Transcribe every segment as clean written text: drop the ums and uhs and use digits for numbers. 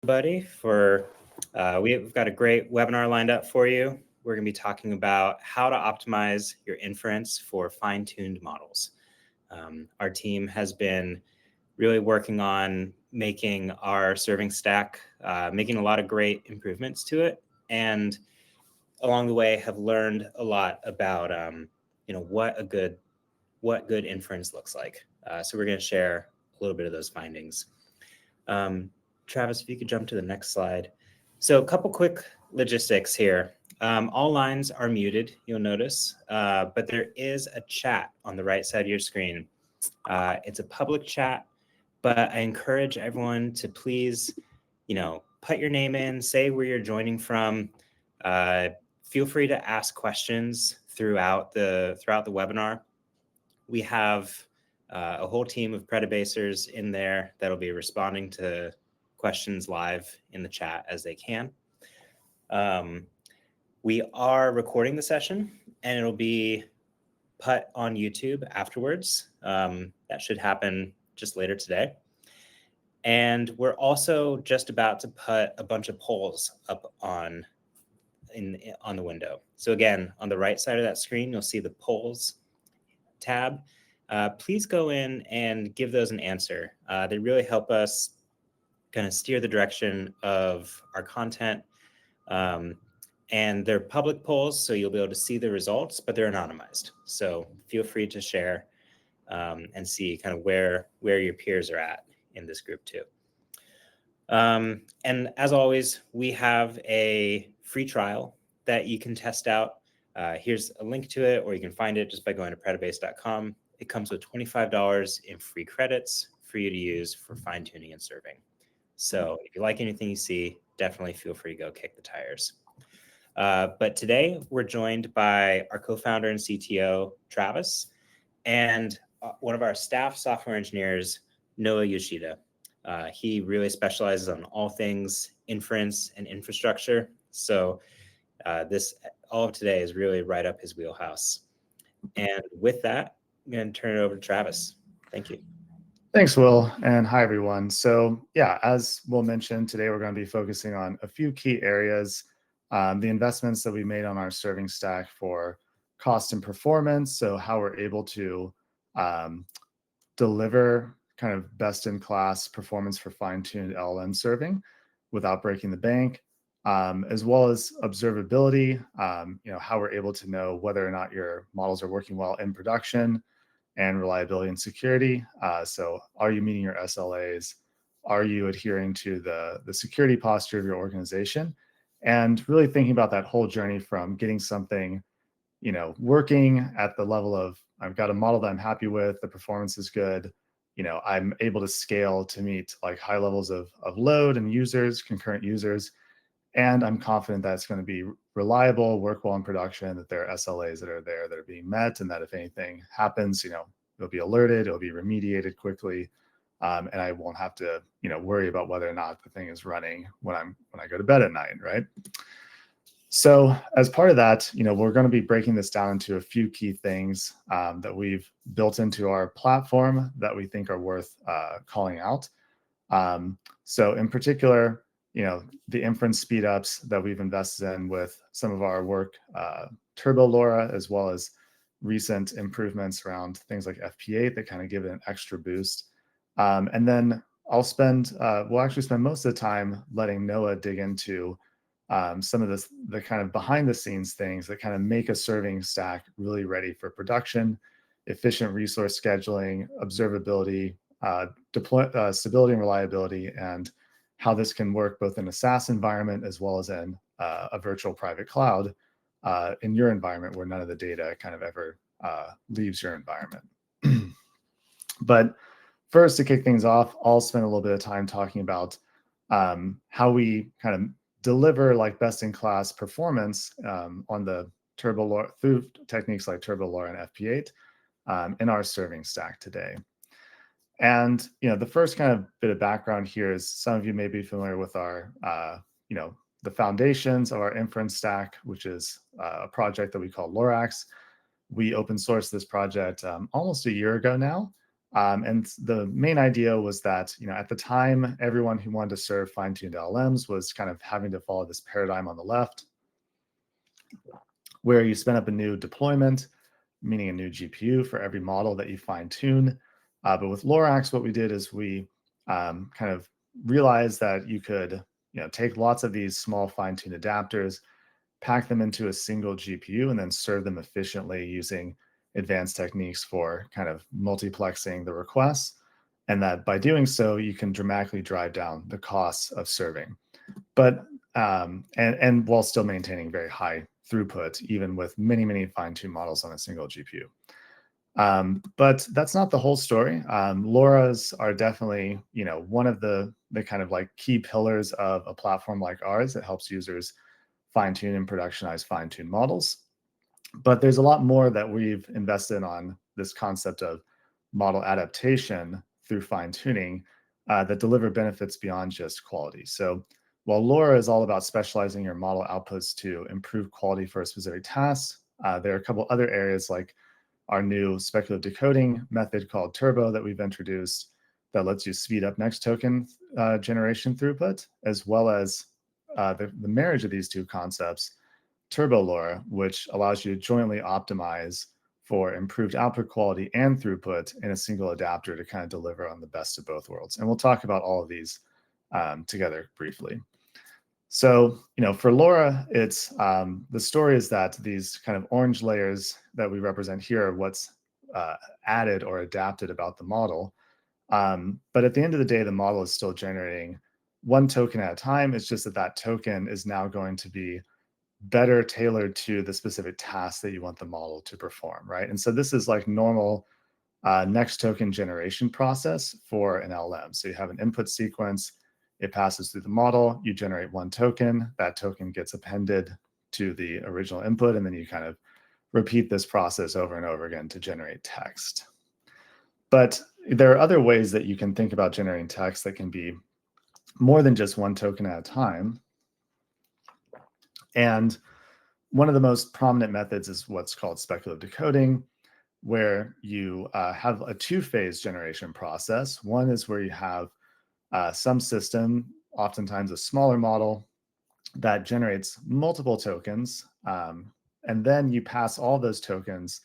Everybody, we've got a great webinar lined up for you. We're going to be talking about how to optimize your inference for fine-tuned models. Our team has been really working on making our serving stack, making a lot of great improvements to it, and along the way have learned a lot about what good inference looks like. So we're going to share a little bit of those findings. Travis, if you could jump to the next slide. So a couple quick logistics here. All lines are muted, you'll notice, but there is a chat on the right side of your screen. It's a public chat, but I encourage everyone to please, put your name in, say where you're joining from. Feel free to ask questions throughout the webinar. We have a whole team of Predibasers in there that'll be responding to questions live in the chat as they can. We are recording the session and it'll be put on YouTube afterwards. That should happen just later today. And we're also just about to put a bunch of polls up on the window. So again, on the right side of that screen, you'll see the polls tab. Please go in and give those an answer. They really help us kind of steer the direction of our content. And they're public polls, so you'll be able to see the results, but they're anonymized. So feel free to share and see kind of where your peers are at in this group too. And as always, we have a free trial that you can test out. Here's a link to it, or you can find it just by going to predibase.com. It comes with $25 in free credits for you to use for fine-tuning and serving. So if you like anything you see, definitely feel free to go kick the tires. But today we're joined by our co-founder and CTO, Travis, and one of our staff software engineers, Noah Yoshida. He really specializes on all things inference and infrastructure. So all of today is really right up his wheelhouse. And with that, I'm going to turn it over to Travis. Thank you. Thanks, Will, and hi, everyone. So yeah, as Will mentioned, today we're going to be focusing on a few key areas, the investments that we made on our serving stack for cost and performance, so how we're able to deliver kind of best-in-class performance for fine-tuned LLM serving without breaking the bank, as well as observability, how we're able to know whether or not your models are working well in production, and reliability and security. So are you meeting your SLAs? Are you adhering to the security posture of your organization? And really thinking about that whole journey from getting something, working at the level of, I've got a model that I'm happy with, the performance is good, I'm able to scale to meet like high levels of load and users, concurrent users, and I'm confident that it's going to be reliable, work well in production, that there are SLAs that are there that are being met, and that if anything happens, it'll be alerted, it'll be remediated quickly, and I won't have to, worry about whether or not the thing is running when I go to bed at night, right? So as part of that, we're going to be breaking this down into a few key things that we've built into our platform that we think are worth calling out. So in particular, the inference speedups that we've invested in with some of our work, Turbo LoRA, as well as recent improvements around things like FP8 that kind of give it an extra boost. And then we'll actually spend most of the time letting Noah dig into some of the kind of behind the scenes things that kind of make a serving stack really ready for production, efficient resource scheduling, observability, stability and reliability, and how this can work both in a SaaS environment as well as in a virtual private cloud in your environment where none of the data kind of ever leaves your environment. But first, to kick things off, I'll spend a little bit of time talking about how we kind of deliver like best-in-class performance on the Turbo LoRA through techniques like Turbo LoRA and FP8 in our serving stack today. And the first kind of bit of background here is some of you may be familiar with our the foundations of our inference stack, which is a project that we call LoRax. We open sourced this project almost a year ago now, And the main idea was that, at the time, everyone who wanted to serve fine-tuned LLMs was kind of having to follow this paradigm on the left, where you spin up a new deployment, meaning a new GPU for every model that you fine-tune. But with Lorax, what we did is we kind of realized that you could take lots of these small fine-tuned adapters, pack them into a single GPU, and then serve them efficiently using advanced techniques for kind of multiplexing the requests. And that by doing so, you can dramatically drive down the costs of serving. But and while still maintaining very high throughput, even with many, many fine-tuned models on a single GPU. But that's not the whole story. LoRa's are definitely, one of the kind of like key pillars of a platform like ours that helps users fine-tune and productionize fine-tuned models. But there's a lot more that we've invested on this concept of model adaptation through fine-tuning that deliver benefits beyond just quality. So while LoRa is all about specializing your model outputs to improve quality for a specific task, there are a couple other areas like our new speculative decoding method called Turbo that we've introduced that lets you speed up next token generation throughput, as well as the marriage of these two concepts, Turbo LoRA, which allows you to jointly optimize for improved output quality and throughput in a single adapter to kind of deliver on the best of both worlds. And we'll talk about all of these together briefly. So, for LoRa, it's the story is that these kind of orange layers that we represent here are what's added or adapted about the model. But at the end of the day, the model is still generating one token at a time. It's just that that token is now going to be better tailored to the specific task that you want the model to perform, right? And so this is like normal next token generation process for an LLM. So you have an input sequence, it passes through the model, you generate one token, that token gets appended to the original input, and then you kind of repeat this process over and over again to generate text. But there are other ways that you can think about generating text that can be more than just one token at a time. And one of the most prominent methods is what's called speculative decoding, where you have a two-phase generation process. One is where you have some system, oftentimes a smaller model, that generates multiple tokens, and then you pass all those tokens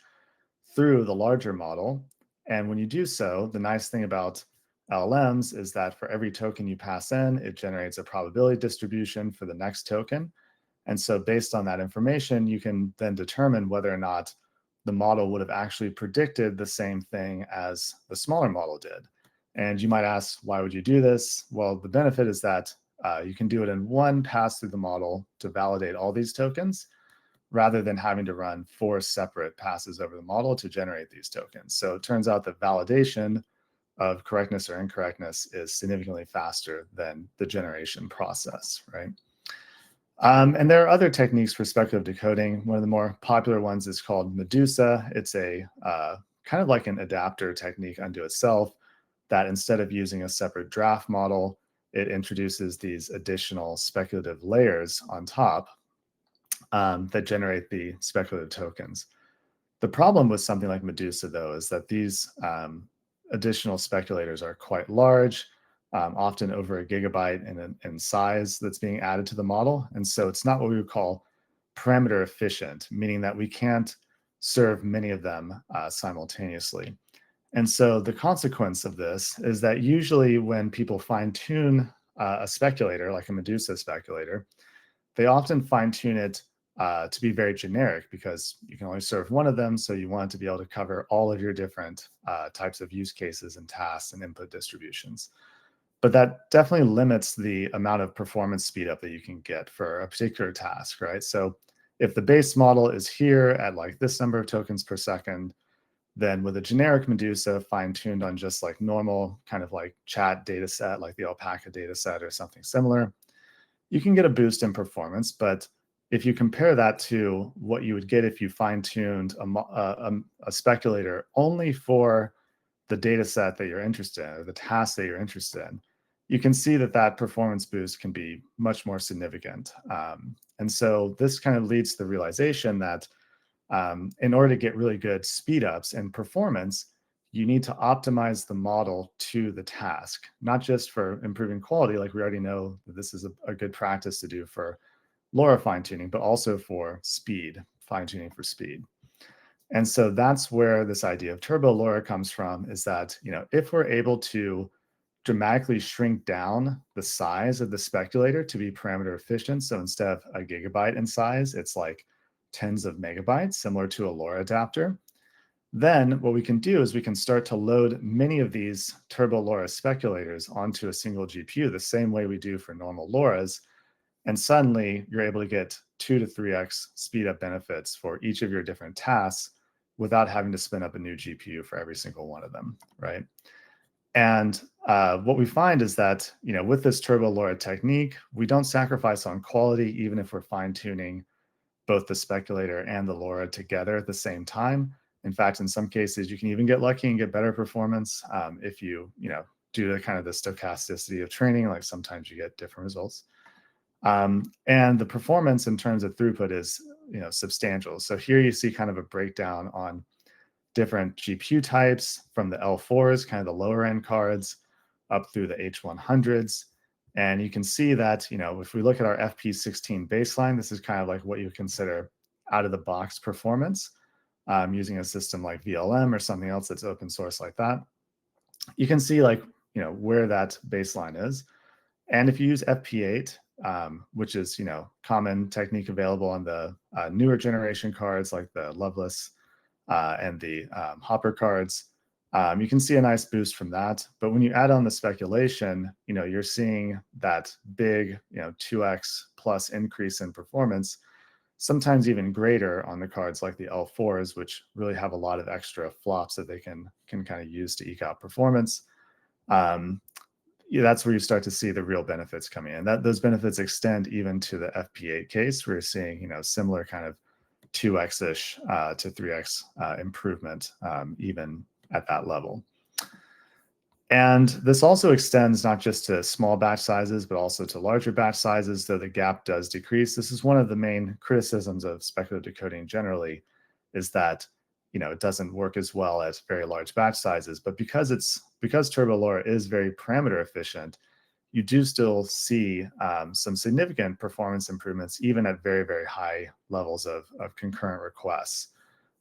through the larger model. And when you do so, the nice thing about LLMs is that for every token you pass in, it generates a probability distribution for the next token. And so based on that information, you can then determine whether or not the model would have actually predicted the same thing as the smaller model did. And you might ask, why would you do this? Well, the benefit is that you can do it in one pass through the model to validate all these tokens, rather than having to run 4 separate passes over the model to generate these tokens. So it turns out that validation of correctness or incorrectness is significantly faster than the generation process, right? And there are other techniques for speculative decoding. One of the more popular ones is called Medusa. It's a kind of like an adapter technique unto itself, that instead of using a separate draft model, it introduces these additional speculative layers on top that generate the speculative tokens. The problem with something like Medusa, though, is that these additional speculators are quite large, often over a gigabyte in size that's being added to the model. And so it's not what we would call parameter efficient, meaning that we can't serve many of them simultaneously. And so the consequence of this is that usually when people fine-tune a speculator, like a Medusa speculator, they often fine-tune it to be very generic, because you can only serve one of them. So you want it to be able to cover all of your different types of use cases and tasks and input distributions. But that definitely limits the amount of performance speed up that you can get for a particular task, right? So if the base model is here at like this number of tokens per second, then with a generic Medusa fine-tuned on just like normal kind of like chat data set, like the Alpaca data set or something similar, you can get a boost in performance. But if you compare that to what you would get if you fine-tuned a speculator only for the data set that you're interested in, or the task that you're interested in, you can see that that performance boost can be much more significant. And so this kind of leads to the realization that in order to get really good speed ups and performance, you need to optimize the model to the task, not just for improving quality, like we already know that this is a good practice to do for LoRa fine-tuning, but also for speed, fine-tuning for speed. And so that's where this idea of Turbo LoRa comes from, is that, if we're able to dramatically shrink down the size of the speculator to be parameter efficient, so instead of a gigabyte in size, it's like tens of megabytes, similar to a LoRa adapter, then what we can do is we can start to load many of these Turbo LoRa speculators onto a single GPU, the same way we do for normal LoRa's. And suddenly you're able to get 2 to 3x speed up benefits for each of your different tasks without having to spin up a new GPU for every single one of them, right? And what we find is that, with this Turbo LoRa technique, we don't sacrifice on quality, even if we're fine tuning both the speculator and the LoRa together at the same time. In fact, in some cases, you can even get lucky and get better performance if you, do the kind of the stochasticity of training, like sometimes you get different results. And the performance in terms of throughput is, substantial. So here you see kind of a breakdown on different GPU types from the L4s, kind of the lower end cards, up through the H100s. And you can see that, if we look at our FP16 baseline, this is kind of like what you consider out of the box performance using a system like VLM or something else that's open source like that. You can see where that baseline is. And if you use FP8, which is, common technique available on the newer generation cards like the Loveless and the Hopper cards, you can see a nice boost from that. But when you add on the speculation, you're seeing that big, 2x plus increase in performance, sometimes even greater on the cards like the L4s, which really have a lot of extra flops that they can kind of use to eke out performance. That's where you start to see the real benefits coming in. Those benefits extend even to the FP8 case, where you're seeing, similar kind of 2x-ish to 3x improvement, even at that level. And this also extends not just to small batch sizes, but also to larger batch sizes, though the gap does decrease. This is one of the main criticisms of speculative decoding generally, is that, it doesn't work as well at very large batch sizes. But because Turbo LoRa is very parameter efficient, you do still see some significant performance improvements, even at very, very high levels of concurrent requests.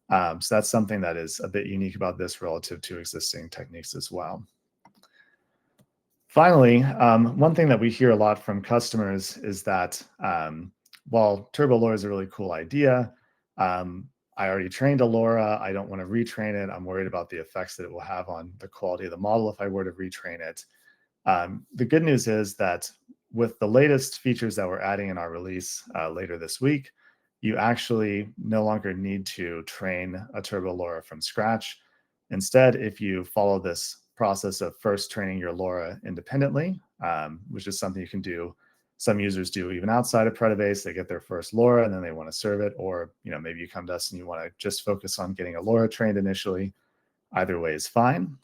So that's something that is a bit unique about this relative to existing techniques as well. Finally, one thing that we hear a lot from customers is that while Turbo LoRa is a really cool idea, I already trained a LoRa, I don't want to retrain it, I'm worried about the effects that it will have on the quality of the model if I were to retrain it. The good news is that with the latest features that we're adding in our release later this week, you actually no longer need to train a Turbo LoRa from scratch. Instead, if you follow this process of first training your LoRa independently, which is something you can do. Some users do even outside of Predibase. They get their first LoRa and then they want to serve it, or maybe you come to us and you want to just focus on getting a LoRa trained initially. Either way is fine.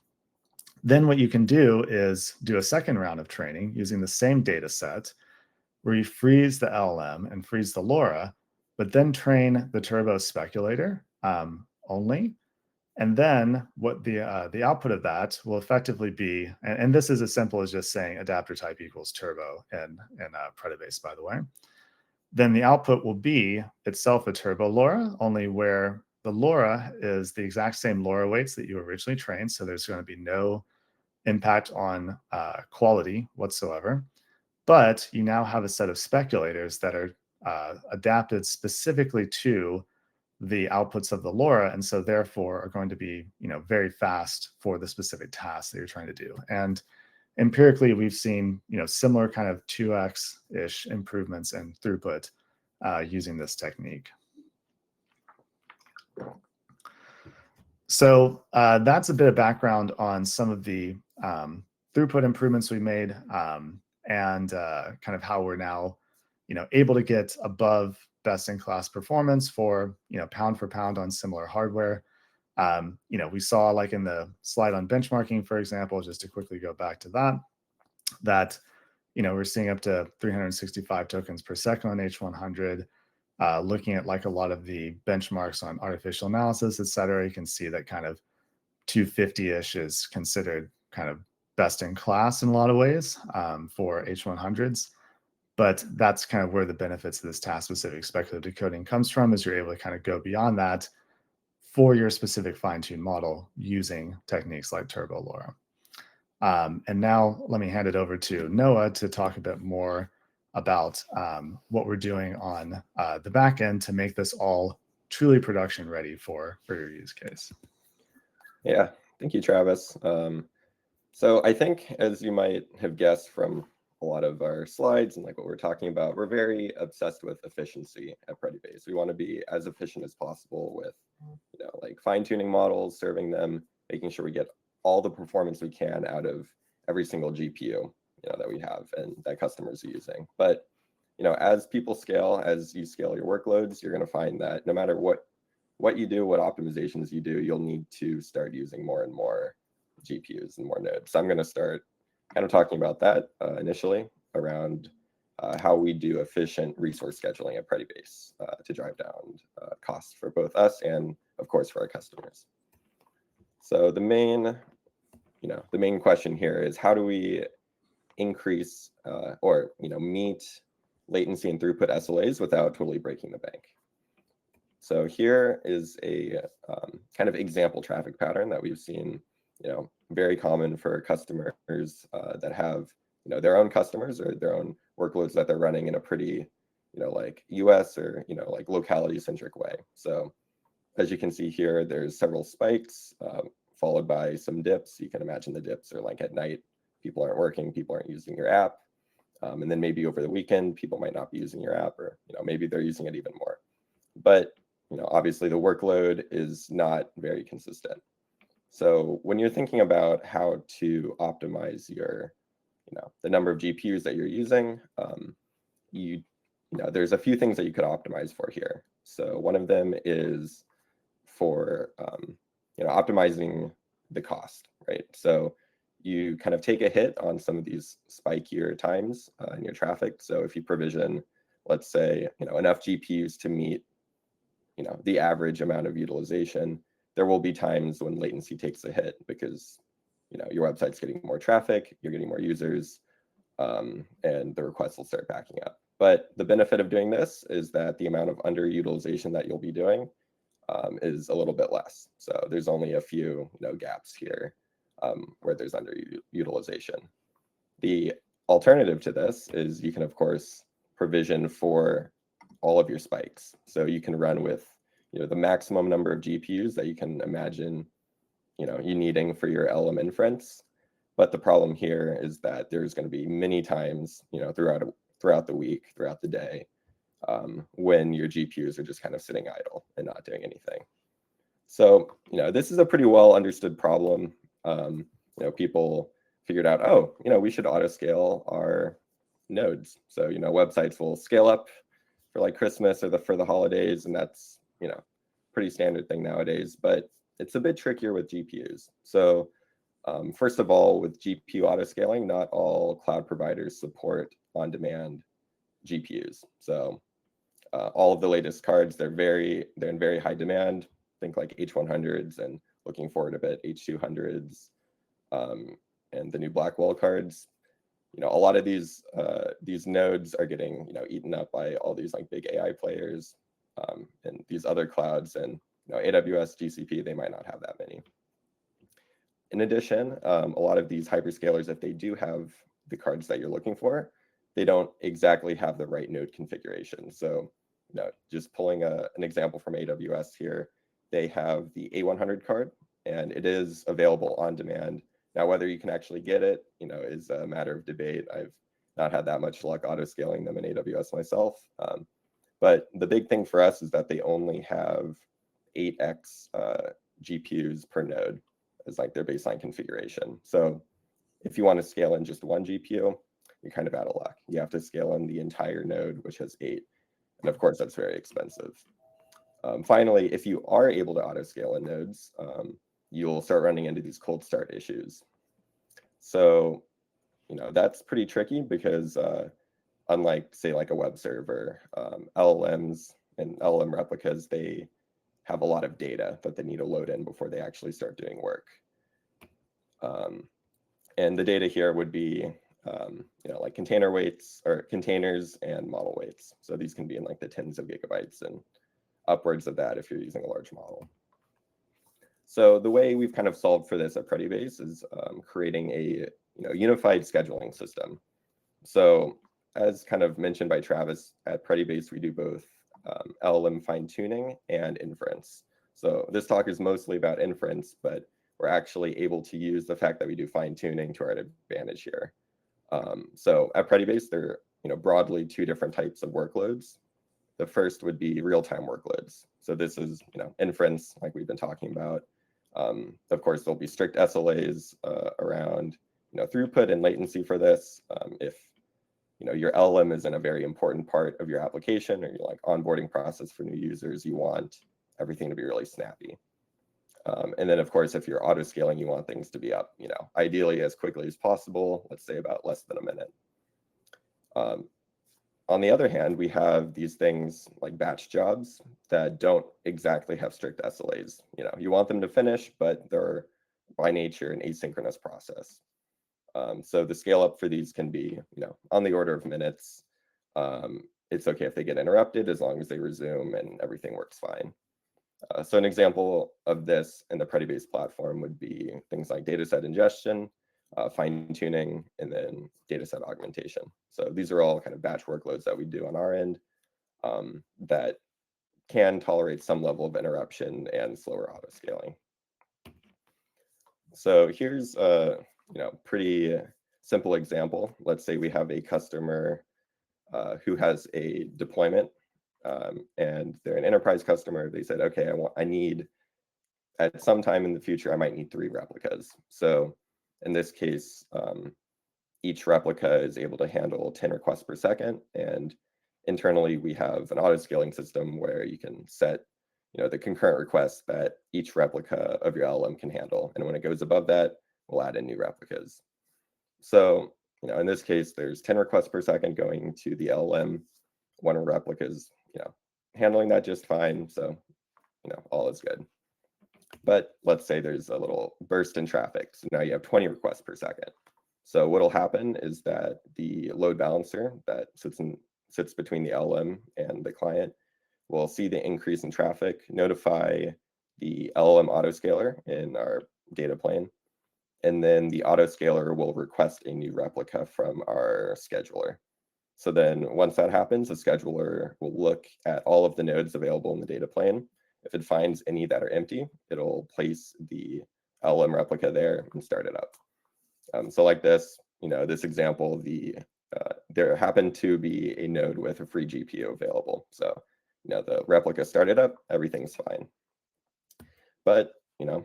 Then what you can do is do a second round of training using the same data set where you freeze the LLM and freeze the LoRa, but then train the Turbo speculator only. And then what the output of that will effectively be, and this is as simple as just saying adapter type equals Turbo and Predibase, by the way. Then the output will be itself a Turbo LoRa, only where the LoRa is the exact same LoRa weights that you originally trained. So there's going to be no impact on quality whatsoever. But you now have a set of speculators that are adapted specifically to the outputs of the LoRa, and so therefore are going to be, very fast for the specific task that you're trying to do. And empirically, we've seen, similar kind of 2x-ish improvements in throughput using this technique. So that's a bit of background on some of the throughput improvements we made and kind of how we're now, able to get above best-in-class performance for, pound for pound on similar hardware. We saw, like in the slide on benchmarking, for example, just to quickly go back to that, we're seeing up to 365 tokens per second on H100. Looking at like a lot of the benchmarks on artificial analysis, et cetera, you can see that kind of 250-ish is considered kind of best in class in a lot of ways for H100s. But that's kind of where the benefits of this task-specific speculative decoding comes from, is you're able to kind of go beyond that for your specific fine-tuned model using techniques like Turbo LoRA. And now let me hand it over to Noah to talk a bit more about what we're doing on the back end to make this all truly production ready for your use case. Yeah, thank you, Travis. So I think, as you might have guessed from a lot of our slides and like what we're talking about, we're very obsessed with efficiency at Predibase. We want to be as efficient as possible with, like fine-tuning models, serving them, making sure we get all the performance we can out of every single GPU, that we have and that customers are using. But, as people scale, as you scale your workloads, you're going to find that no matter what you do, what optimizations you do, you'll need to start using more and more GPUs and more nodes. So I'm going to start kind of talking about that initially around how we do efficient resource scheduling at Predibase to drive down costs for both us and, of course, for our customers. So the main question here is, how do we increase or meet latency and throughput SLAs without totally breaking the bank? So here is a kind of example traffic pattern that we've seen, very common for customers that have, their own customers or their own workloads that they're running in a pretty, like US or, like locality centric way. So as you can see here, there's several spikes followed by some dips. You can imagine the dips are like at night, people aren't working, people aren't using your app. And then maybe over the weekend, people might not be using your app, or, maybe they're using it even more. But, obviously the workload is not very consistent. So when you're thinking about how to optimize your, the number of GPUs that you're using, there's a few things that you could optimize for here. So one of them is for, optimizing the cost, right? So you kind of take a hit on some of these spikier times in your traffic. So if you provision, let's say, enough GPUs to meet, the average amount of utilization, there will be times when latency takes a hit because, your website's getting more traffic, you're getting more users, and the requests will start backing up. But the benefit of doing this is that the amount of underutilization that you'll be doing is a little bit less. So there's only a few gaps here where there's underutilization. The alternative to this is you can, of course, provision for all of your spikes. So you can run with the maximum number of GPUs that you can imagine you needing for your LM inference. But the problem here is that there's going to be many times throughout the week, throughout the day, when your GPUs are just kind of sitting idle and not doing anything. So this is a pretty well understood problem. People figured out, oh, we should auto scale our nodes. So websites will scale up for like Christmas or for the holidays, and that's pretty standard thing nowadays. But it's a bit trickier with GPUs. So first of all, with GPU auto scaling, not all cloud providers support on-demand GPUs. So all of the latest cards, they're in very high demand. Think like H100s, and looking forward a bit, H200s, and the new Blackwell cards. A lot of these nodes are getting eaten up by all these like big AI players and these other clouds, and AWS, GCP, they might not have that many. In addition, a lot of these hyperscalers, if they do have the cards that you're looking for, they don't exactly have the right node configuration. So just pulling an example from AWS here, they have the A100 card, and it is available on demand. Now, whether you can actually get it, is a matter of debate. I've not had that much luck auto scaling them in AWS myself. But the big thing for us is that they only have 8x GPUs per node as like their baseline configuration. So if you want to scale in just one GPU, you're kind of out of luck. You have to scale in the entire node, which has 8. And of course, that's very expensive. Finally, if you are able to auto scale in nodes, you'll start running into these cold start issues. So, that's pretty tricky because unlike, say, like a web server, LLMs and LLM replicas, they have a lot of data that they need to load in before they actually start doing work. And the data here would be, like container weights or containers and model weights. So these can be in like the tens of gigabytes and upwards of that if you're using a large model. So the way we've kind of solved for this at Predibase is creating a unified scheduling system. So as kind of mentioned by Travis, at Predibase, we do both LLM fine-tuning and inference. So this talk is mostly about inference, but we're actually able to use the fact that we do fine-tuning to our advantage here. So at Predibase, there are broadly two different types of workloads. The first would be real-time workloads. So this is inference, like we've been talking about. Of course, there'll be strict SLAs around throughput and latency for this. If your LLM is in a very important part of your application or your onboarding process for new users, you want everything to be really snappy. And then, of course, if you're auto-scaling, you want things to be up, ideally as quickly as possible, let's say about less than a minute. On the other hand, we have these things like batch jobs that don't exactly have strict SLAs. You want them to finish, but they're by nature an asynchronous process. So the scale up for these can be, on the order of minutes. It's okay if they get interrupted as long as they resume and everything works fine. So an example of this in the Predibase platform would be things like dataset ingestion, fine-tuning, and then dataset augmentation. So these are all kind of batch workloads that we do on our end that can tolerate some level of interruption and slower auto-scaling. So here's a pretty simple example. Let's say we have a customer who has a deployment and they're an enterprise customer. They said, okay, I need, at some time in the future, I might need 3 replicas. So in this case, each replica is able to handle 10 requests per second. And internally, we have an auto-scaling system where you can set the concurrent requests that each replica of your LLM can handle. And when it goes above that, we'll add in new replicas. So in this case, there's 10 requests per second going to the LLM. One replica is handling that just fine. So all is good. But let's say there's a little burst in traffic. So now you have 20 requests per second. So what'll happen is that the load balancer that sits between the LLM and the client will see the increase in traffic, notify the LLM autoscaler in our data plane, and then the autoscaler will request a new replica from our scheduler. So then once that happens, the scheduler will look at all of the nodes available in the data plane. If it finds any that are empty, it'll place the LLM replica there and start it up. So like this, this example, there happened to be a node with a free GPU available. So, the replica started up, everything's fine. But,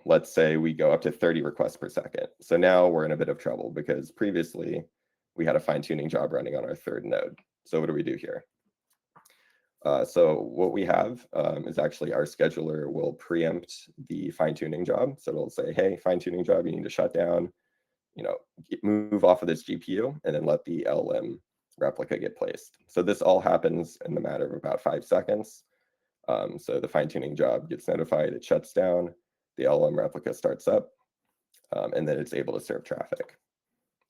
let's say we go up to 30 requests per second. So now we're in a bit of trouble because previously we had a fine-tuning job running on our 3rd node. So what do we do here? So what we have is actually our scheduler will preempt the fine-tuning job. So it'll say, hey, fine-tuning job, you need to shut down, move off of this GPU, and then let the LLM replica get placed. So this all happens in the matter of about 5 seconds. So the fine-tuning job gets notified, it shuts down, the LLM replica starts up, and then it's able to serve traffic.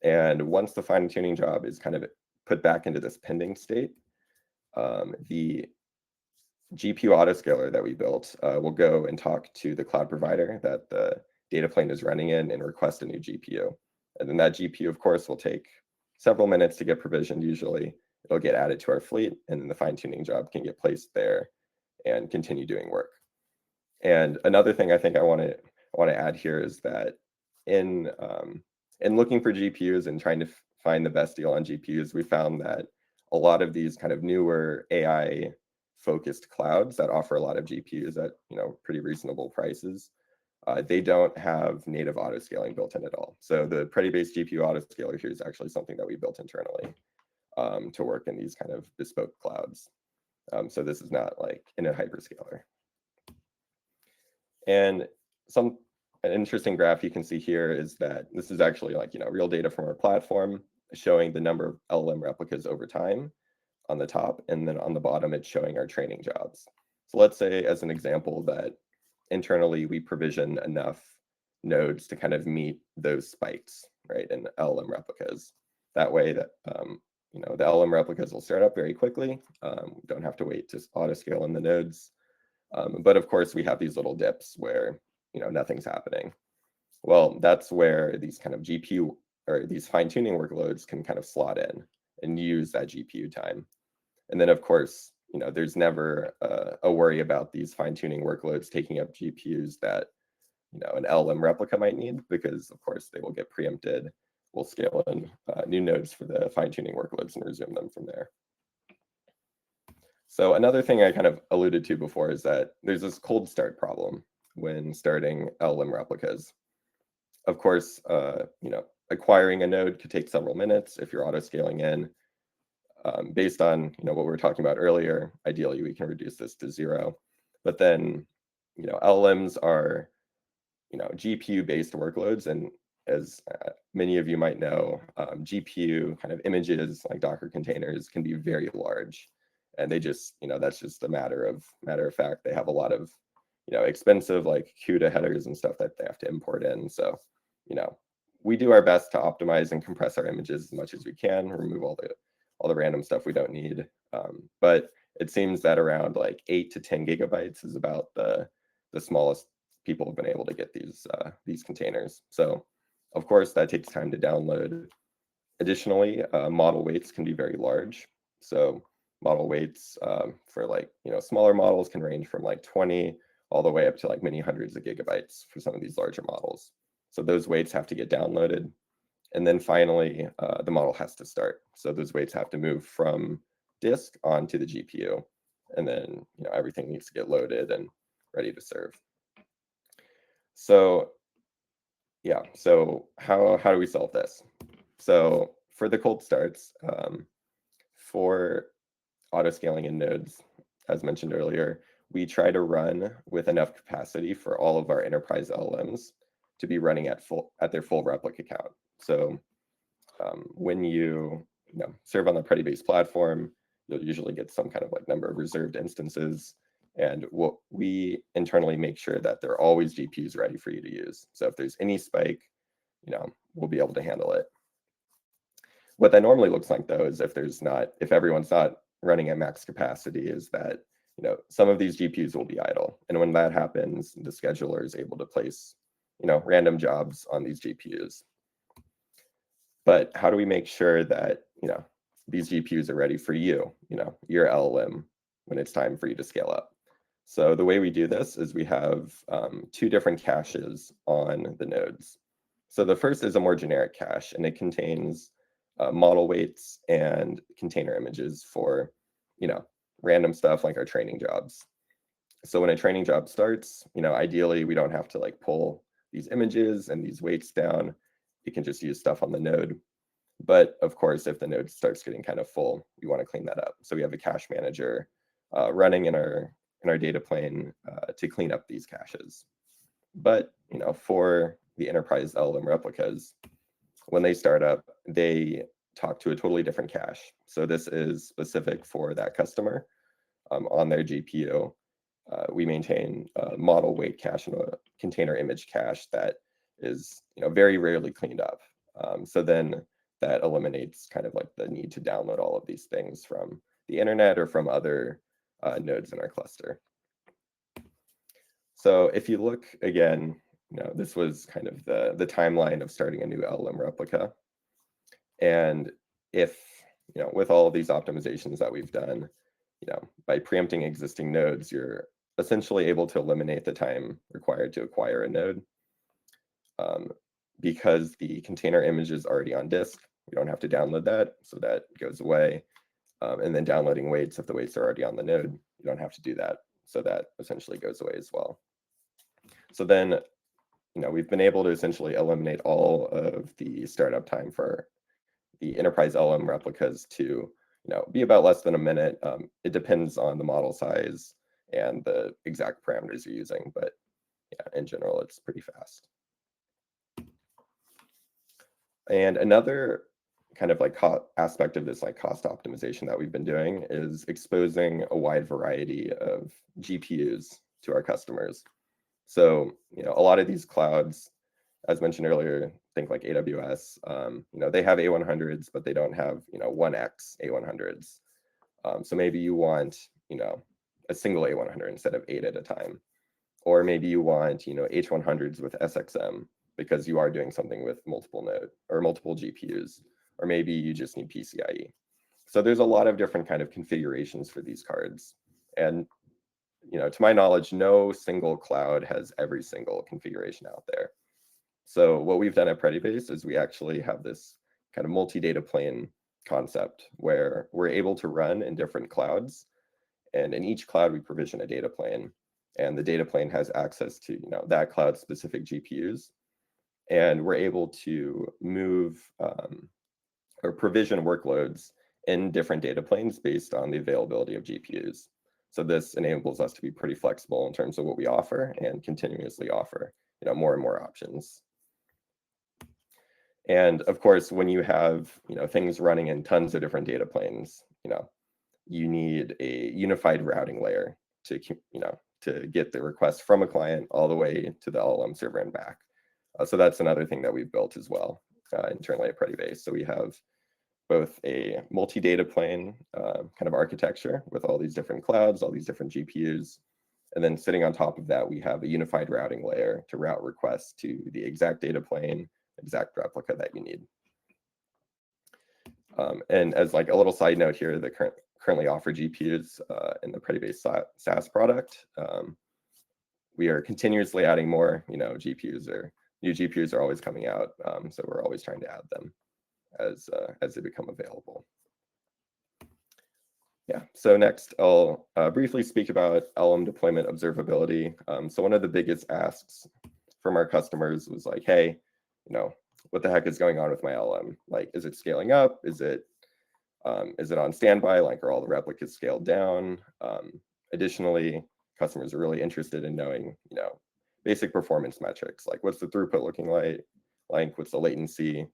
And once the fine-tuning job is kind of put back into this pending state, the GPU autoscaler that we built will go and talk to the cloud provider that the data plane is running in and request a new GPU. And then that GPU, of course, will take several minutes to get provisioned usually. It'll get added to our fleet, and then the fine-tuning job can get placed there and continue doing work. And another thing I think I want to add here is that in looking for GPUs and trying to find the best deal on GPUs, we found that a lot of these kind of newer AI-focused clouds that offer a lot of GPUs at pretty reasonable prices, they don't have native autoscaling built in at all. So the Predibase GPU autoscaler here is actually something that we built internally to work in these kind of bespoke clouds. So this is not like in a hyperscaler. And an interesting graph you can see here is that this is actually like real data from our platform showing the number of LLM replicas over time on the top, and then on the bottom it's showing our training jobs. So let's say, as an example, that internally we provision enough nodes to kind of meet those spikes, right, in LLM replicas. That way that, the LLM replicas will start up very quickly. Don't have to wait to auto-scale in the nodes. But of course, we have these little dips where, nothing's happening. Well, that's where these kind of GPU or these fine-tuning workloads can kind of slot in and use that GPU time. And then, of course, there's never a worry about these fine-tuning workloads taking up GPUs that, an LLM replica might need, because, of course, they will get preempted. We'll scale in new nodes for the fine-tuning workloads and resume them from there. So another thing I kind of alluded to before is that there's this cold start problem when starting LLM replicas. Of course, acquiring a node could take several minutes if you're auto-scaling in. Based on what we were talking about earlier, ideally we can reduce this to 0. But then, LLMs are, GPU-based workloads, and as many of you might know, GPU kind of images like Docker containers can be very large, and they just, that's just a matter of fact. They have a lot of, expensive like CUDA headers and stuff that they have to import in. So, we do our best to optimize and compress our images as much as we can, remove all the random stuff we don't need. But it seems that around like 8 to 10 gigabytes is about the smallest people have been able to get these containers. So of course that takes time to download. Additionally, model weights can be very large. So model weights for like, smaller models can range from like 20 all the way up to like many hundreds of gigabytes for some of these larger models. So those weights have to get downloaded. And then finally, the model has to start. So those weights have to move from disk onto the GPU. And then, everything needs to get loaded and ready to serve. So yeah, so how do we solve this? So for the cold starts, for auto-scaling in nodes, as mentioned earlier, we try to run with enough capacity for all of our enterprise LLMs to be running at their full replica count. So when you serve on the Predibase platform, you'll usually get some kind of like number of reserved instances. And what we internally make sure that there are always GPUs ready for you to use. So if there's any spike, we'll be able to handle it. What that normally looks like, though, is if everyone's not running at max capacity, is that some of these GPUs will be idle. And when that happens, the scheduler is able to place random jobs on these GPUs. But how do we make sure that these GPUs are ready for your LLM when it's time for you to scale up? So the way we do this is we have 2 different caches on the nodes. So the first is a more generic cache, and it contains model weights and container images for random stuff like our training jobs. So when a training job starts, ideally we don't have to like pull these images and these weights down. You can just use stuff on the node. But of course, if the node starts getting kind of full, we want to clean that up. So we have a cache manager running in our data plane to clean up these caches. But for the enterprise LLM replicas, when they start up, they talk to a totally different cache. So this is specific for that customer. On their GPU, we maintain a model weight cache and a container image cache that is very rarely cleaned up. So then that eliminates kind of like the need to download all of these things from the internet or from other nodes in our cluster. So if you look again, this was kind of the timeline of starting a new LLM replica. And if, with all of these optimizations that we've done, by preempting existing nodes, you're essentially able to eliminate the time required to acquire a node. Because the container image is already on disk, we don't have to download that, so that goes away. And then downloading weights, if the weights are already on the node, you don't have to do that, so that essentially goes away as well. So then, we've been able to essentially eliminate all of the startup time for the enterprise LLM replicas to be about less than a minute. It depends on the model size and the exact parameters you're using, but yeah, in general, it's pretty fast. And another kind of like aspect of this like cost optimization that we've been doing is exposing a wide variety of GPUs to our customers. So, a lot of these clouds, as mentioned earlier, think like AWS, they have A100s, but they don't have, 1x A100s. So maybe you want, a single A100 instead of 8 at a time. Or maybe you want, H100s with SXM because you are doing something with multiple node or multiple GPUs. Or maybe you just need PCIe. So there's a lot of different kind of configurations for these cards. And, to my knowledge, no single cloud has every single configuration out there. So what we've done at Predibase is we actually have this kind of multi-data plane concept where we're able to run in different clouds. And in each cloud, we provision a data plane. And the data plane has access to, that cloud-specific GPUs. And we're able to move or provision workloads in different data planes based on the availability of GPUs. So this enables us to be pretty flexible in terms of what we offer and continuously offer, more and more options. And of course, when you have, things running in tons of different data planes, you need a unified routing layer to, to get the request from a client all the way to the LLM server and back. So that's another thing that we've built as well internally at Predibase. So we have both a multi-data plane kind of architecture with all these different clouds, all these different GPUs. And then sitting on top of that, we have a unified routing layer to route requests to the exact data plane, exact replica that you need. And as like a little side note here, the currently offer GPUs in the Predibase SaaS product. We are continuously adding more, GPUs or new GPUs are always coming out. So we're always trying to add them as they become available. Yeah, so next I'll briefly speak about LLM deployment observability. So one of the biggest asks from our customers was like, hey, what the heck is going on with my LLM? Like, is it scaling up? Is it on standby? Like, are all the replicas scaled down? Additionally, customers are really interested in knowing, basic performance metrics, like what's the throughput looking like, what's the latency,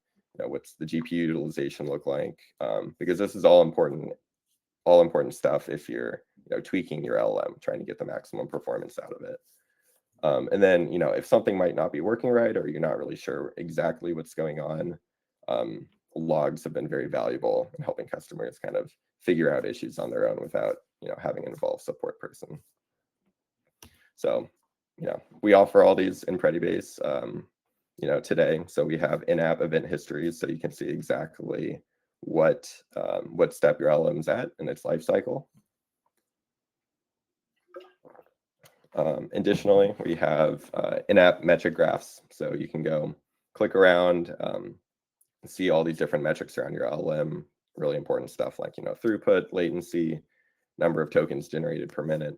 what's the GPU utilization look like? Because this is all important stuff if you're, tweaking your LLM, trying to get the maximum performance out of it. And then, if something might not be working right, or you're not really sure exactly what's going on, logs have been very valuable in helping customers kind of figure out issues on their own without, having an involved support person. So, we offer all these in Predibase, today. So we have in-app event histories, so you can see exactly what step your LLM's at in its life cycle. Additionally, we have in-app metric graphs, so you can go click around, see all these different metrics around your LLM, really important stuff like, throughput, latency, number of tokens generated per minute,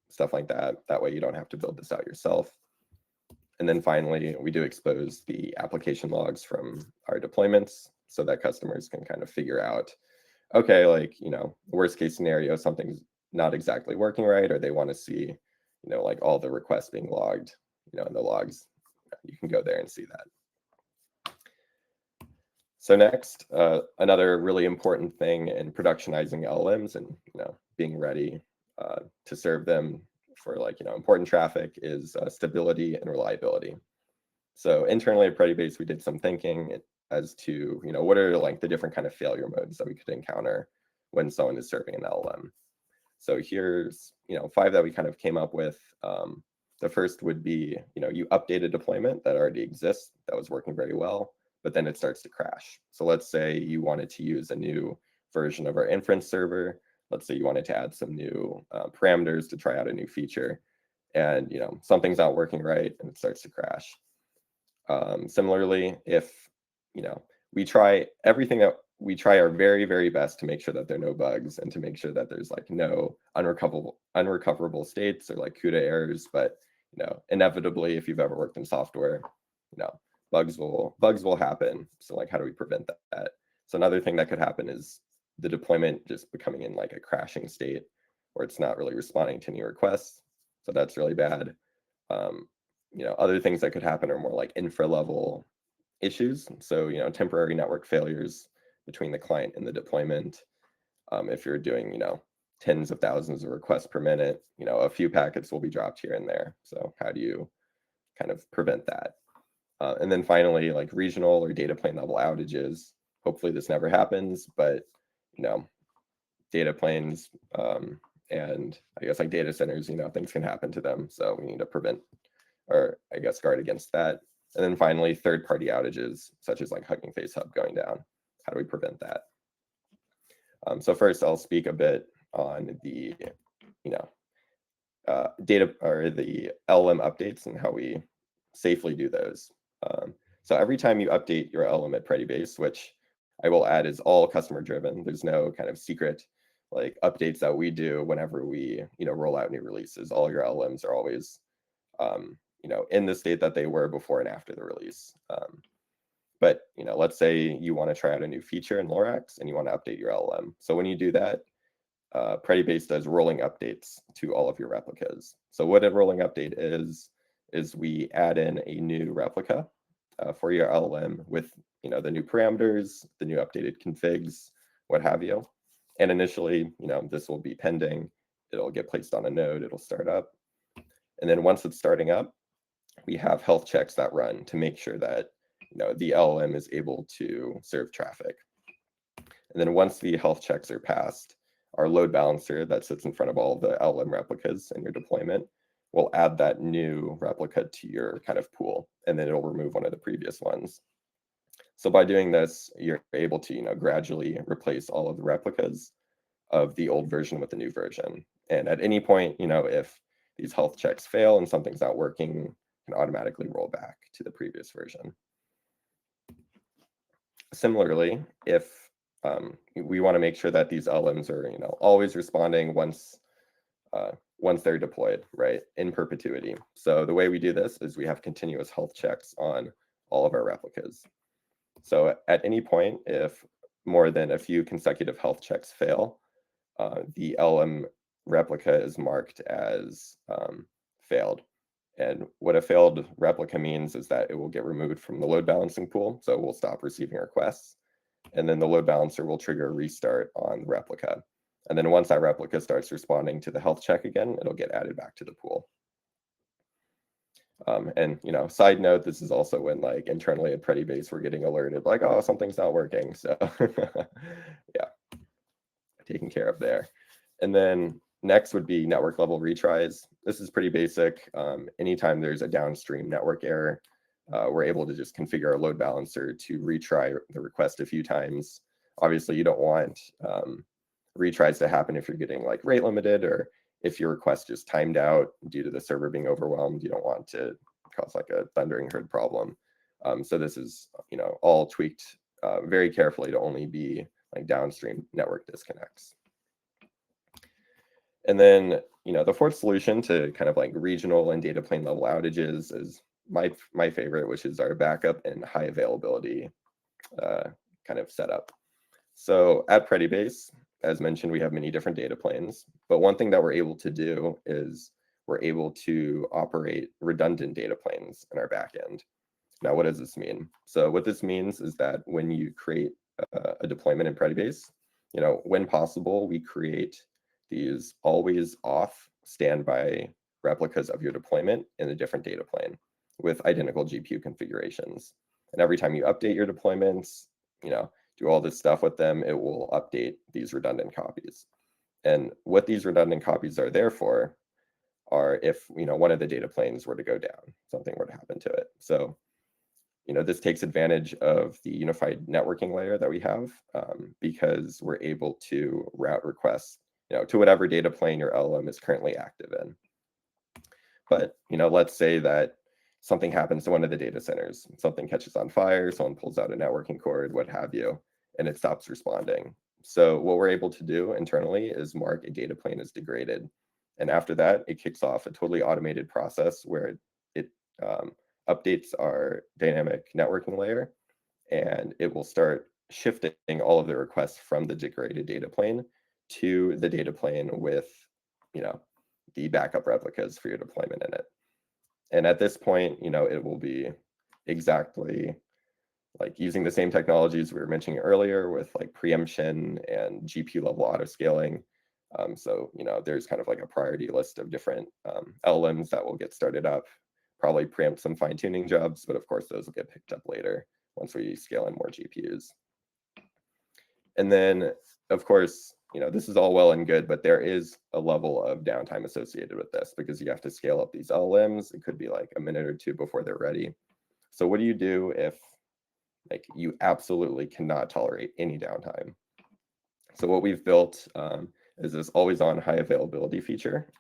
stuff like that. That way you don't have to build this out yourself. And then finally, we do expose the application logs from our deployments so that customers can kind of figure out, okay, like, worst case scenario, something's not exactly working right, or they want to see, like all the requests being logged, in the logs. You can go there and see that. So next, another really important thing in productionizing LLMs and, being ready to serve them for important traffic is stability and reliability. So internally at Predibase, we did some thinking as to, what are the different kind of failure modes that we could encounter when someone is serving an LLM. So here's, 5 that we kind of came up with. The first would be, you update a deployment that already exists that was working very well, but then it starts to crash. So let's say you wanted to use a new version of our inference server. Let's say you wanted to add some new parameters to try out a new feature, and something's not working right and it starts to crash. Similarly, if we try our very, very best to make sure that there are no bugs and to make sure that there's no unrecoverable states or CUDA errors, but inevitably, if you've ever worked in software, bugs will happen. So how do we prevent that? So another thing that could happen is the deployment just becoming in a crashing state, or it's not really responding to any requests. So that's really bad. Other things that could happen are more infra level issues. So, you know, temporary network failures between the client and the deployment. If you're doing, you know, tens of thousands of requests per minute, you know, a few packets will be dropped here and there. So how do you kind of prevent that? And then finally, like regional or data plane level outages. Hopefully this never happens, but, you know, data planes and I guess like data centers, you know, things can happen to them. So we need to prevent, or I guess guard against that. And then finally, third-party outages, such as like Hugging Face Hub going down. How do we prevent that? So first, I'll speak a bit on the, you know, data or the LLM updates and how we safely do those. So every time you update your LLM at Predibase, which I will add is all customer driven, there's no kind of secret like updates that we do whenever we, you know, roll out new releases. All your LLMs are always, you know, in the state that they were before and after the release. But, you know, let's say you want to try out a new feature in LoRax and you want to update your LLM. So when you do that, Predibase does rolling updates to all of your replicas. So what a rolling update is we add in a new replica for your LLM with, you know, the new parameters, the new updated configs, what have you. And initially, you know, this will be pending. It'll get placed on a node. It'll start up. And then once it's starting up, we have health checks that run to make sure that, you know, the LLM is able to serve traffic. And then once the health checks are passed, our load balancer that sits in front of all the LLM replicas in your deployment will add that new replica to your kind of pool, and then it'll remove one of the previous ones. So by doing this, you're able to, you know, gradually replace all of the replicas of the old version with the new version. And at any point, you know, if these health checks fail and something's not working, you can automatically roll back to the previous version. Similarly, if we want to make sure that these LLMs are, you know, always responding once they're deployed, right, in perpetuity. So the way we do this is we have continuous health checks on all of our replicas. So at any point, if more than a few consecutive health checks fail, the LLM replica is marked as failed. And what a failed replica means is that it will get removed from the load balancing pool. So we'll stop receiving requests. And then the load balancer will trigger a restart on the replica. And then once that replica starts responding to the health check again, it'll get added back to the pool. And, you know, side note, this is also when like internally at Predibase, we're getting alerted like, oh, something's not working. So yeah, taken care of there. And then next would be network level retries. This is pretty basic. Anytime there's a downstream network error, we're able to just configure our load balancer to retry the request a few times. Obviously, you don't want retries to happen if you're getting like rate limited, or if your request is timed out due to the server being overwhelmed. You don't want to cause like a thundering herd problem. So this is, you know, all tweaked very carefully to only be like downstream network disconnects. And then, you know, the fourth solution to kind of like regional and data plane level outages is my favorite, which is our backup and high availability kind of setup. So at Predibase, as mentioned, we have many different data planes, but one thing that we're able to do is we're able to operate redundant data planes in our backend. Now, what does this mean? So what this means is that when you create a deployment in Predibase, you know, when possible, we create these always off standby replicas of your deployment in a different data plane with identical GPU configurations. And every time you update your deployments, you know, do all this stuff with them, it will update these redundant copies. And what these redundant copies are there for are if, you know, one of the data planes were to go down, something were to happen to it. So, you know, this takes advantage of the unified networking layer that we have because we're able to route requests, you know, to whatever data plane your LLM is currently active in. But, you know, let's say that something happens to one of the data centers, something catches on fire, someone pulls out a networking cord, what have you, and it stops responding. So what we're able to do internally is mark a data plane as degraded. And after that, it kicks off a totally automated process where it updates our dynamic networking layer, and it will start shifting all of the requests from the degraded data plane to the data plane with, you know, the backup replicas for your deployment in it. And at this point, you know, it will be exactly like using the same technologies we were mentioning earlier with like preemption and GPU level autoscaling. So, there's kind of like a priority list of different LLMs that will get started up, probably preempt some fine tuning jobs, but of course those will get picked up later once we scale in more GPUs. And then, of course, this is all well and good, but there is a level of downtime associated with this because you have to scale up these LLMs. It could be like a minute or two before they're ready. So what do you do if like you absolutely cannot tolerate any downtime? So what we've built is this always on high availability feature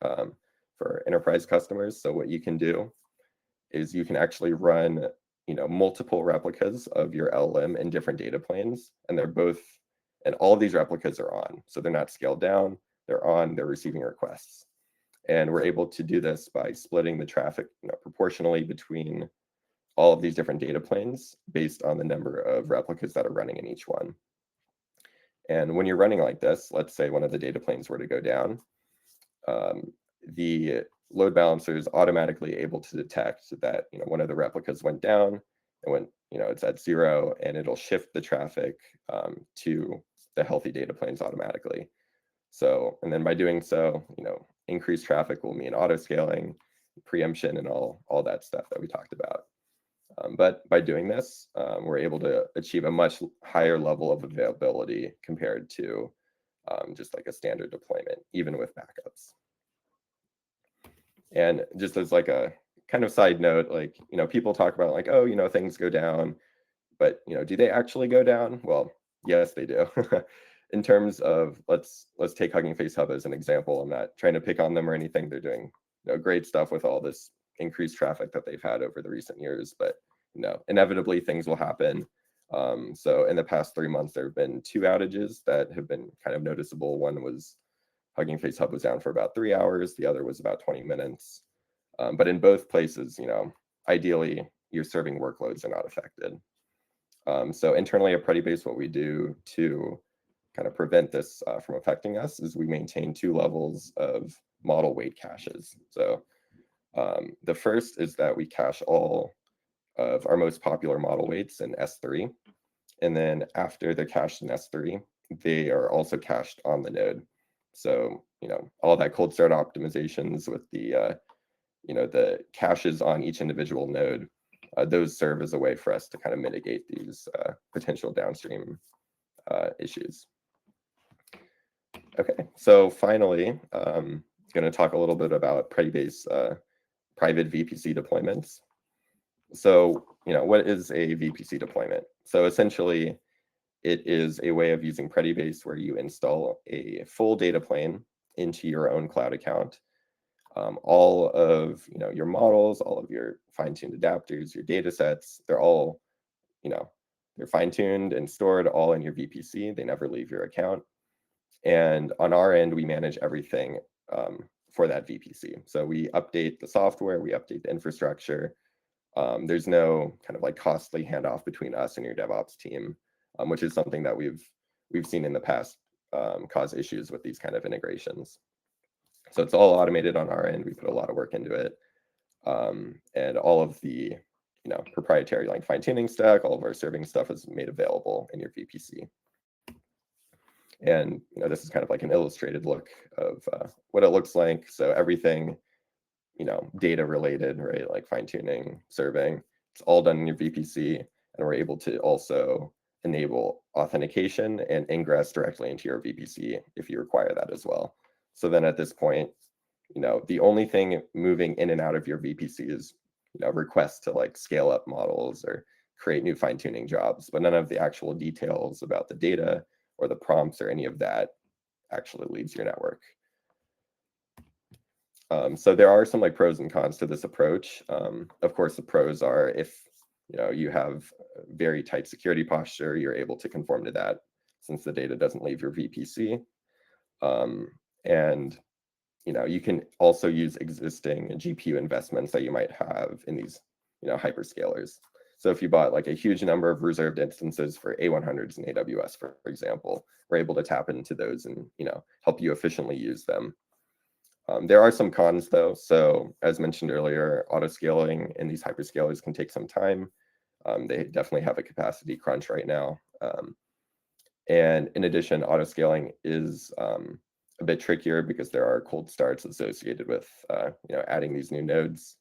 for enterprise customers. So what you can do is you can actually run multiple replicas of your LLM in different data planes, and all of these replicas are on. So they're not scaled down, they're on, they're receiving requests. And we're able to do this by splitting the traffic proportionally between all of these different data planes based on the number of replicas that are running in each one. And when you're running like this, let's say one of the data planes were to go down, the load balancer is automatically able to detect that one of the replicas went down, and when it's at 0, and it'll shift the traffic to the healthy data planes automatically. So, and then by doing so, increased traffic will mean autoscaling, preemption, and all that stuff that we talked about. But by doing this, we're able to achieve a much higher level of availability compared to just like a standard deployment, even with backups. And just as like a kind of side note, like, people talk about like, oh, things go down, but, do they actually go down? Well, yes, they do. In terms of, let's take Hugging Face Hub as an example. I'm not trying to pick on them or anything. They're doing great stuff with all this increased traffic that they've had over the recent years, but inevitably things will happen. So in the past 3 months, there have been 2 outages that have been kind of noticeable. One was Hugging Face Hub was down for about 3 hours. The other was about 20 minutes. But in both places, ideally, your serving workloads are not affected. So internally at Predibase, what we do to kind of prevent this from affecting us is we maintain 2 levels of model weight caches. So the first is that we cache all of our most popular model weights in S3. And then after they're cached in S3, they are also cached on the node. So, all that cold start optimizations with the, the caches on each individual node, those serve as a way for us to kind of mitigate these potential downstream issues. Okay, so finally, I'm going to talk a little bit about Predibase private VPC deployments. So, what is a VPC deployment? So essentially, it is a way of using Predibase where you install a full data plane into your own cloud account. All of your models, all of your fine-tuned adapters, your data sets, they're all, they're fine-tuned and stored all in your VPC. They never leave your account. And on our end, we manage everything for that VPC. So we update the software, we update the infrastructure. There's no kind of like costly handoff between us and your DevOps team, which is something that we've seen in the past cause issues with these kind of integrations. So it's all automated on our end. We put a lot of work into it, and all of the proprietary like fine tuning stack, all of our serving stuff is made available in your VPC. And this is kind of like an illustrated look of what it looks like. So everything data related, right? Like fine tuning, serving, it's all done in your VPC, and we're able to also enable authentication and ingress directly into your VPC if you require that as well. So then at this point, the only thing moving in and out of your VPC is requests to like scale up models or create new fine tuning jobs, but none of the actual details about the data or the prompts or any of that actually leaves your network. So there are some like pros and cons to this approach. Of course, the pros are if you have very tight security posture, you're able to conform to that since the data doesn't leave your VPC. And you can also use existing GPU investments that you might have in these hyperscalers. So if you bought like a huge number of reserved instances for A100s in AWS, for example, we're able to tap into those and help you efficiently use them. There are some cons though. So as mentioned earlier, autoscaling in these hyperscalers can take some time. They definitely have a capacity crunch right now. And in addition, autoscaling is a bit trickier because there are cold starts associated with adding these new nodes.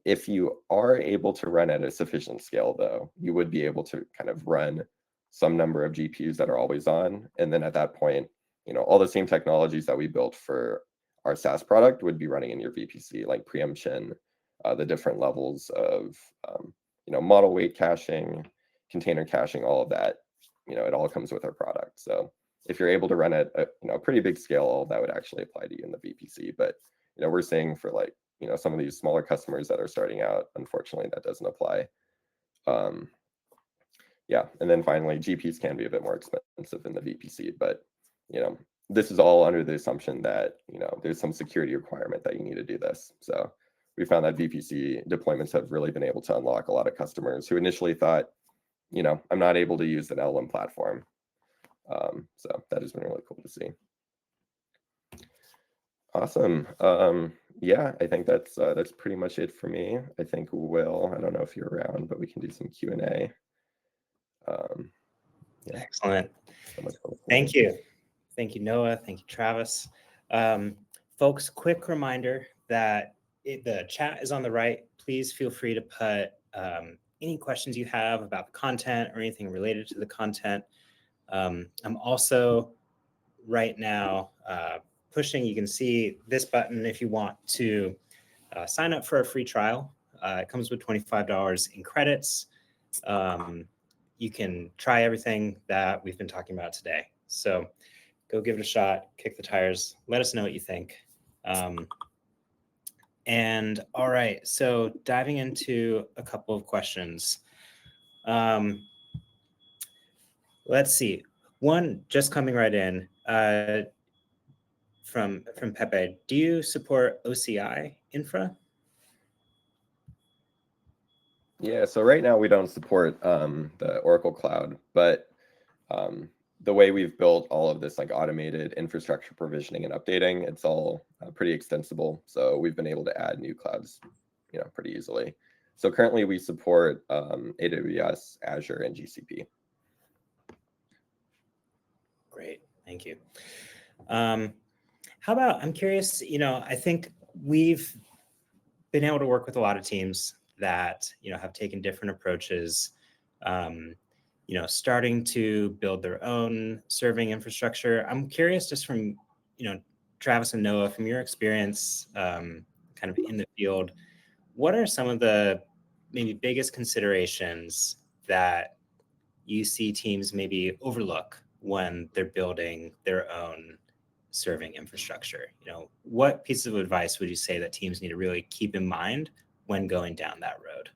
If you are able to run at a sufficient scale, though, you would be able to kind of run some number of GPUs that are always on. And then at that point, all the same technologies that we built for our SaaS product would be running in your VPC, like preemption, the different levels of model weight caching, container caching, all of that. It all comes with our product. So if you're able to run at a pretty big scale, all that would actually apply to you in the VPC. But we're saying for like some of these smaller customers that are starting out, unfortunately, that doesn't apply. Yeah, and then finally, GPs can be a bit more expensive in the VPC, but this is all under the assumption that there's some security requirement that you need to do this. So we found that VPC deployments have really been able to unlock a lot of customers who initially thought, I'm not able to use an LLM platform. So that has been really cool to see. Awesome. Yeah, I think that's pretty much it for me. I think Will, I don't know if you're around, but we can do some Q&A. Yeah. Excellent. So much fun. Thank you. Thank you, Noah. Thank you, Travis. Folks, quick reminder that the chat is on the right. Please feel free to put any questions you have about the content or anything related to the content. I'm also right now pushing, you can see this button if you want to sign up for a free trial. It comes with $25 in credits. You can try everything that we've been talking about today. So go give it a shot, kick the tires, let us know what you think. And all right, so diving into a couple of questions. Let's see. One just coming right in from Pepe. Do you support OCI infra? Yeah, so right now we don't support the Oracle Cloud, but the way we've built all of this like automated infrastructure provisioning and updating, it's all pretty extensible. So we've been able to add new clouds, pretty easily. So currently we support AWS, Azure, and GCP. Great, thank you. How about, I'm curious, I think we've been able to work with a lot of teams that, have taken different approaches, starting to build their own serving infrastructure. I'm curious just from, Travis and Noah, from your experience kind of in the field, what are some of the maybe biggest considerations that you see teams maybe overlook when they're building their own serving infrastructure? What pieces of advice would you say that teams need to really keep in mind when going down that road?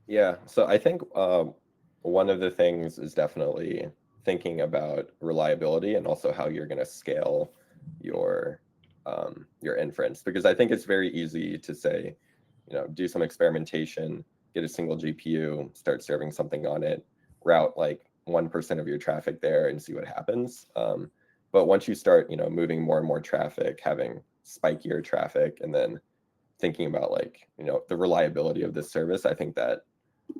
Yeah, so I think one of the things is definitely thinking about reliability and also how you're going to scale your inference, because I think it's very easy to say, do some experimentation, get a single GPU, start serving something on it, route like 1% of your traffic there and see what happens. But once you start, moving more and more traffic, having spikier traffic, and then thinking about like, the reliability of this service, I think that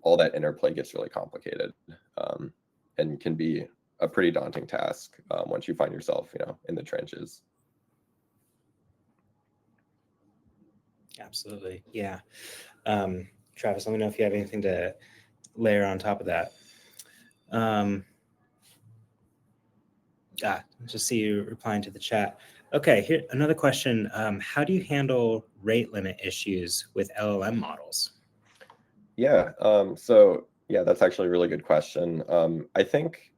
all that interplay gets really complicated and can be a pretty daunting task once you find yourself, in the trenches. Absolutely. Yeah. Travis, let me know if you have anything to layer on top of that. Just see you replying to the chat. Okay, here another question. How do you handle rate limit issues with LLM models? Yeah, so yeah, that's actually a really good question. I think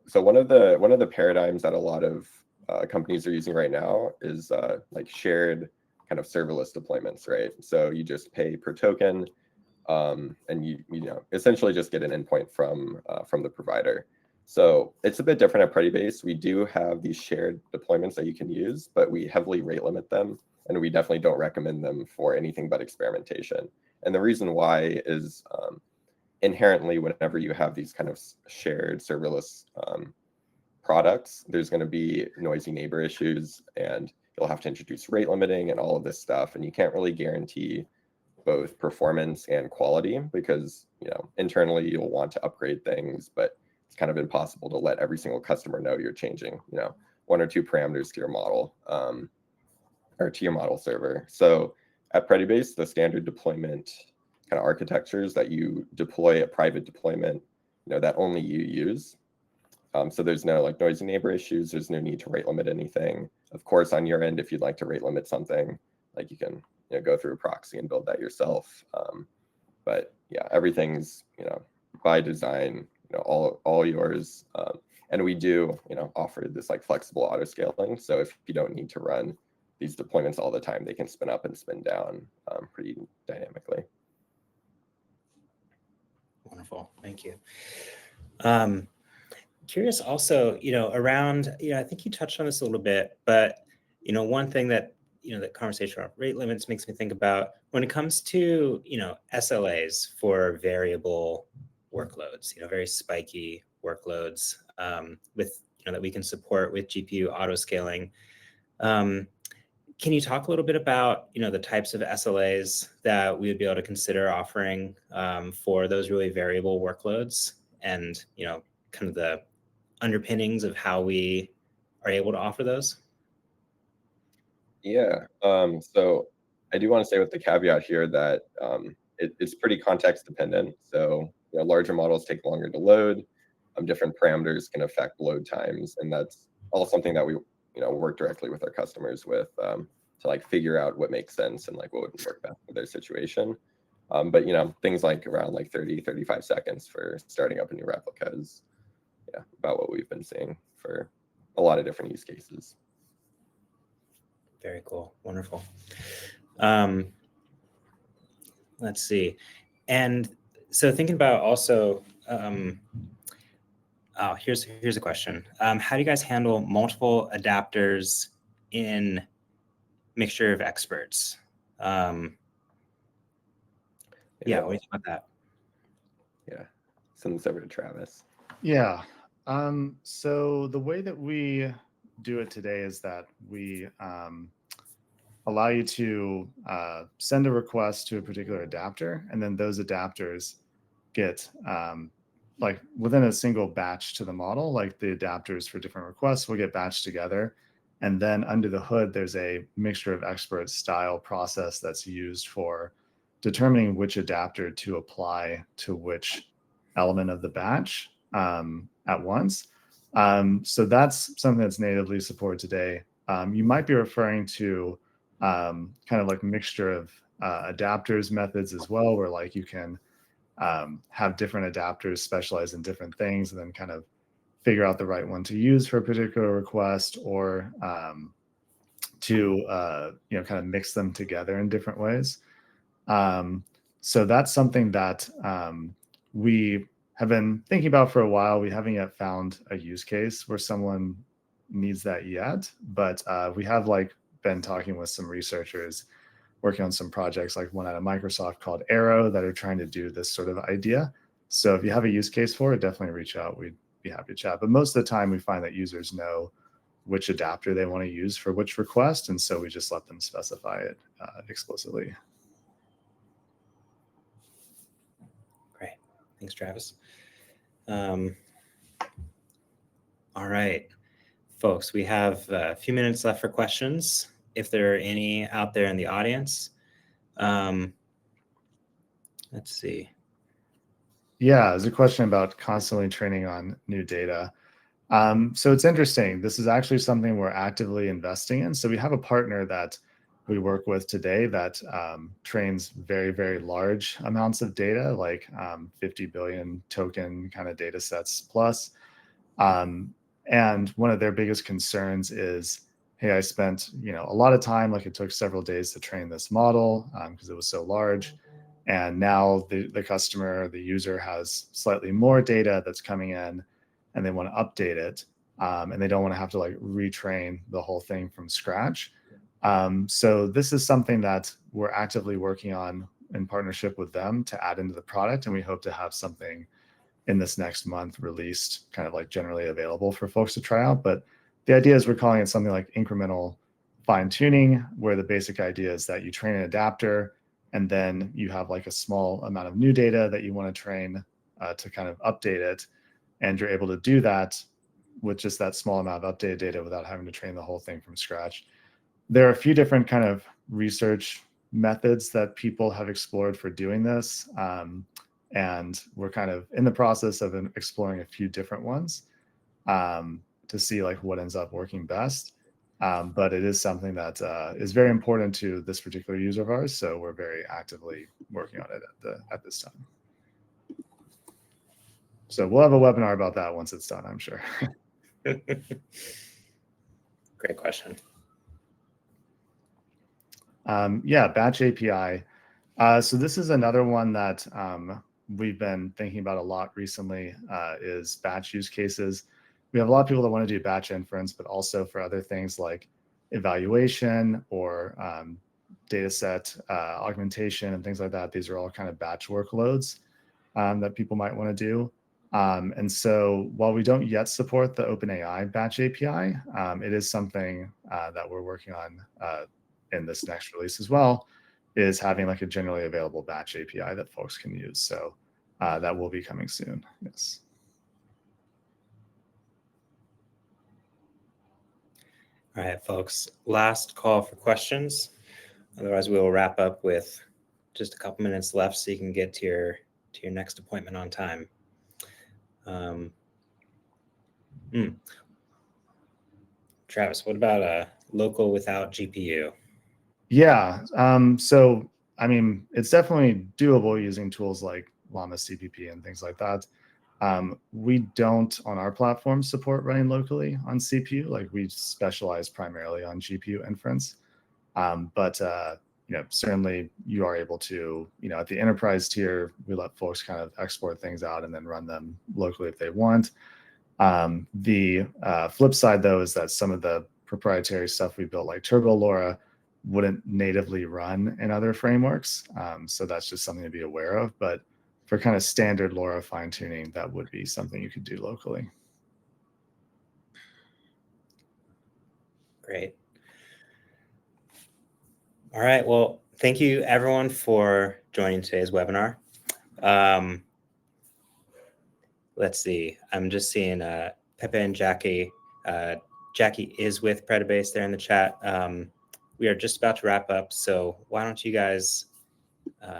so. One of the paradigms that a lot of companies are using right now is like shared kind of serverless deployments, right? So you just pay per token, and you essentially just get an endpoint from the provider. So it's a bit different at Predibase. We do have these shared deployments that you can use, but we heavily rate limit them, and we definitely don't recommend them for anything but experimentation. And the reason why is inherently, whenever you have these kind of shared serverless products, there's going to be noisy neighbor issues, and you'll have to introduce rate limiting and all of this stuff, and you can't really guarantee both performance and quality, because internally you'll want to upgrade things, but it's kind of impossible to let every single customer know you're changing 1 or 2 parameters to your model or to your model server. So at Predibase, the standard deployment kind of architectures that you deploy a private deployment that only you use. So there's no like noisy neighbor issues. There's no need to rate limit anything. Of course, on your end, if you'd like to rate limit something, like you can go through a proxy and build that yourself. But yeah, everything's by design, all yours. And we do offer this like flexible auto scaling. So if you don't need to run these deployments all the time, they can spin up and spin down pretty dynamically. Wonderful, thank you. Curious also, around, I think you touched on this a little bit, but, one thing that, that conversation around rate limits makes me think about when it comes to, SLAs for variable workloads, very spiky workloads with, that we can support with GPU auto scaling. Can you talk a little bit about, the types of SLAs that we would be able to consider offering for those really variable workloads and, kind of the underpinnings of how we are able to offer those? Yeah. So I do want to say with the caveat here that it's pretty context dependent. So larger models take longer to load. Different parameters can affect load times, and that's all something that we work directly with our customers with to like figure out what makes sense and like what would work best for their situation. But things like around like 30-35 seconds for starting up a new replica is about what we've been seeing for a lot of different use cases. Very cool. Wonderful. Let's see. And so thinking about also, here's a question. How do you guys handle multiple adapters in mixture of experts? Yeah, what do you think about that? Yeah, send this over to Travis. Yeah. So the way that we do it today is that we allow you to send a request to a particular adapter, and then those adapters get like within a single batch to the model, like the adapters for different requests will get batched together. And then under the hood, there's a mixture of experts style process that's used for determining which adapter to apply to which element of the batch at once. So that's something that's natively supported today. You might be referring to kind of like mixture of adapters methods as well, where like you can have different adapters specialize in different things and then kind of figure out the right one to use for a particular request, or to kind of mix them together in different ways. So that's something that we have been thinking about for a while. We haven't yet found a use case where someone needs that yet, but we have like been talking with some researchers working on some projects, like one out of Microsoft called Arrow, that are trying to do this sort of idea. So if you have a use case for it, definitely reach out. We'd be happy to chat. But most of the time we find that users know which adapter they want to use for which request, and so we just let them specify it explicitly. Great. Thanks, Travis. All right, folks, we have a few minutes left for questions. If there are any out there in the audience, let's see. Yeah, there's a question about constantly training on new data. So it's interesting. This is actually something we're actively investing in. So we have a partner that we work with today that trains very, very large amounts of data, like 50 billion token kind of data sets plus. And one of their biggest concerns is, hey, I spent a lot of time, like it took several days to train this model because it was so large. And now the customer, the user has slightly more data that's coming in, and they want to update it, and they don't want to have to like retrain the whole thing from scratch. So this is something that we're actively working on in partnership with them to add into the product, and we hope to have something in this next month released, kind of like generally available for folks to try out. But the idea is we're calling it something like incremental fine tuning, where the basic idea is that you train an adapter, and then you have like a small amount of new data that you want to train to kind of update it, and you're able to do that with just that small amount of updated data without having to train the whole thing from scratch. There are a few different kind of research methods that people have explored for doing this, and we're kind of in the process of exploring a few different ones to see like what ends up working best. But it is something that is very important to this particular user of ours, so we're very actively working on it at this time. So we'll have a webinar about that once it's done, I'm sure. Great question. Yeah, batch API. So this is another one that we've been thinking about a lot recently, is batch use cases. We have a lot of people that want to do batch inference, but also for other things like evaluation or data set augmentation and things like that. These are all kind of batch workloads that people might want to do. And so while we don't yet support the OpenAI batch API, it is something that we're working on in this next release as well, is having like a generally available batch API that folks can use. So that will be coming soon. Yes. All right, folks, last call for questions. Otherwise, we will wrap up with just a couple minutes left so you can get to your next appointment on time. Travis, what about a local without GPU? Yeah, so I mean, it's definitely doable using tools like Llama CPP and things like that. We don't on our platform support running locally on CPU. Like we specialize primarily on GPU inference. But you know, certainly you are able to, you know, at the enterprise tier, we let folks kind of export things out and then run them locally if they want. The flip side, though, is that some of the proprietary stuff we built, like Turbo LoRA, wouldn't natively run in other frameworks. So that's just something to be aware of. But for kind of standard LoRA fine tuning, that would be something you could do locally. Great. All right. Well, thank you everyone for joining today's webinar. Let's see. I'm just seeing Pepe and Jackie. Jackie is with Predibase there in the chat. We are just about to wrap up. So why don't you guys,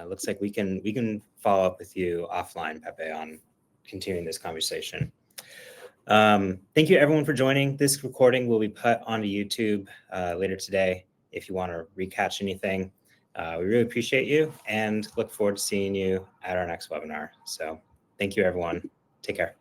looks like we can follow up with you offline, Pepe, on continuing this conversation. Thank you everyone for joining. This recording will be put onto YouTube later today if you want to recatch anything. We really appreciate you and look forward to seeing you at our next webinar. So thank you everyone. Take care.